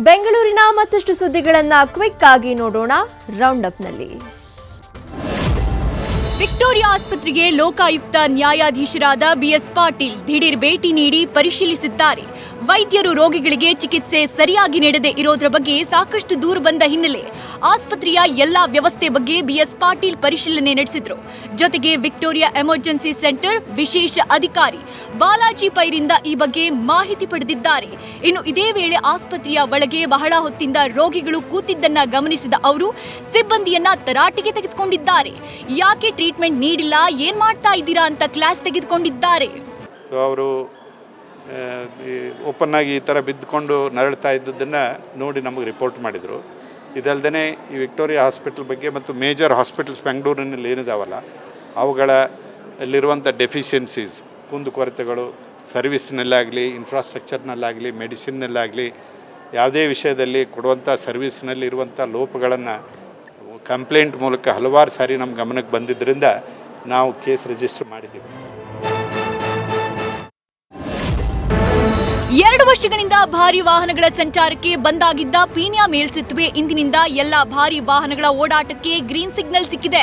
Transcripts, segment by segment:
ಬೆಂಗಳೂರಿನ ಮತ್ತಷ್ಟು ಸುದ್ದಿಗಳನ್ನ ಕ್ವಿಕ್ ಆಗಿ ನೋಡೋಣ ರೌಂಡ್ ಅಪ್ ನಲ್ಲಿ. ವಿಕ್ಟೋರಿಯಾ ಆಸ್ಪತ್ರೆಗೆ ಲೋಕಾಯುಕ್ತ ನ್ಯಾಯಾಧೀಶರಾದ ಬಿಎಸ್ ಪಾಟೀಲ್ ದಿಢೀರ್ ಭೇಟಿ ನೀಡಿ ಪರಿಶೀಲಿಸಿದ್ದಾರೆ. ವೈದ್ಯರು ರೋಗಿಗಳಿಗೆ ಚಿಕಿತ್ಸೆ ಸರಿಯಾಗಿ ನೀಡದೆ ಇರೋದ್ರ ಬಗ್ಗೆ ಸಾಕಷ್ಟು ದೂರು ಬಂದ ಹಿನ್ನೆಲೆ ಆಸ್ಪತ್ರೆಯ ಎಲ್ಲಾ ವ್ಯವಸ್ಥೆ ಬಗ್ಗೆ ಬಿಎಸ್ ಪಾಟೀಲ್ ಪರಿಶೀಲನೆ ನಡೆಸಿದ್ರು. ಜೊತೆಗೆ ವಿಕ್ಟೋರಿಯಾ ಎಮರ್ಜೆನ್ಸಿ ಸೆಂಟರ್ ವಿಶೇಷ ಅಧಿಕಾರಿ ಬಾಲಾಜಿ ಪೈರಿಂದ ಈ ಬಗ್ಗೆ ಮಾಹಿತಿ ಪಡೆದಿದ್ದಾರೆ. ಇನ್ನು ಇದೇ ವೇಳೆ ಆಸ್ಪತ್ರೆಯ ಒಳಗೆ ಬಹಳ ಹೊತ್ತಿಂದ ರೋಗಿಗಳು ಕೂತಿದ್ದನ್ನ ಗಮನಿಸಿದ ಅವರು ಸಿಬ್ಬಂದಿಯನ್ನ ತರಾಟೆಗೆ ತೆಗೆದುಕೊಂಡಿದ್ದಾರೆ. ಯಾಕೆ ಟ್ರೀಟ್ಮೆಂಟ್ ನೀಡಿಲ್ಲ, ಏನ್ ಮಾಡ್ತಾ ಇದ್ದೀರಾ ಅಂತ ಕ್ಲಾಸ್ ತೆಗೆದುಕೊಂಡಿದ್ದಾರೆ. ಅವರು ಓಪನ್ ಆಗಿ ಈ ಥರ ಬಿದ್ದುಕೊಂಡು ನರಳ್ತಾ ಇದ್ದದ್ದನ್ನು ನೋಡಿ ನಮಗೆ ರಿಪೋರ್ಟ್ ಮಾಡಿದರು. ಇದಲ್ಲದೆ ಈ ವಿಕ್ಟೋರಿಯಾ ಹಾಸ್ಪಿಟಲ್ ಬಗ್ಗೆ ಮತ್ತು ಮೇಜರ್ ಹಾಸ್ಪಿಟಲ್ಸ್ ಬೆಂಗಳೂರಿನಲ್ಲಿ ಏನಿದಾವಲ್ಲ ಅವುಗಳಲ್ಲಿರುವಂಥ ಡೆಫಿಷಿಯನ್ಸೀಸ್, ಕುಂದುಕೊರತೆಗಳು ಸರ್ವಿಸ್ನಲ್ಲಾಗಲಿ, ಇನ್ಫ್ರಾಸ್ಟ್ರಕ್ಚರ್ನಲ್ಲಾಗಲಿ, ಮೆಡಿಸಿನ್ನಲ್ಲಾಗಲಿ, ಯಾವುದೇ ವಿಷಯದಲ್ಲಿ ಕೊಡುವಂಥ ಸರ್ವಿಸ್ನಲ್ಲಿ ಇರುವಂಥ ಲೋಪಗಳನ್ನು ಕಂಪ್ಲೇಂಟ್ ಮೂಲಕ ಹಲವಾರು ಸಾರಿ ನಮ್ಮ ಗಮನಕ್ಕೆ ಬಂದಿದ್ದರಿಂದ ನಾವು ಕೇಸ್ ರಿಜಿಸ್ಟರ್ ಮಾಡಿದ್ದೀವಿ. 2 ವರ್ಷಗಳಿಂದ ಭಾರಿ ವಾಹನಗಳ ಸಂಚಾರಕ್ಕೆ ಬಂದಾಗಿದ್ದ ಪೀಣ್ಯ ಮೇಲ್ಸೇತುವೆ ಇಂದಿನಿಂದ ಎಲ್ಲ ಭಾರಿ ವಾಹನಗಳ ಓಡಾಟಕ್ಕೆ ಗ್ರೀನ್ ಸಿಗ್ನಲ್ ಸಿಕ್ಕಿದೆ.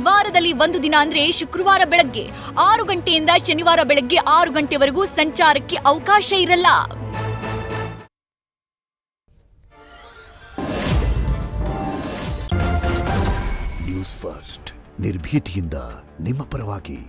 ವಾರದಲ್ಲಿ ಒಂದು ದಿನ ಅಂದ್ರೆ ಶುಕ್ರವಾರ ಬೆಳಗ್ಗೆ 6 ಗಂಟೆಯಿಂದ ಶನಿವಾರ ಬೆಳಗ್ಗೆ 6 ಗಂಟೆವರೆಗೂ ಸಂಚಾರಕ್ಕೆ ಅವಕಾಶ ಇರಲ್ಲ. ನ್ಯೂಸ್ ಫಸ್ಟ್ ನಿರ್ಭೀತಿಯಿಂದ ನಿಮ್ಮ ಪರವಾಗಿ.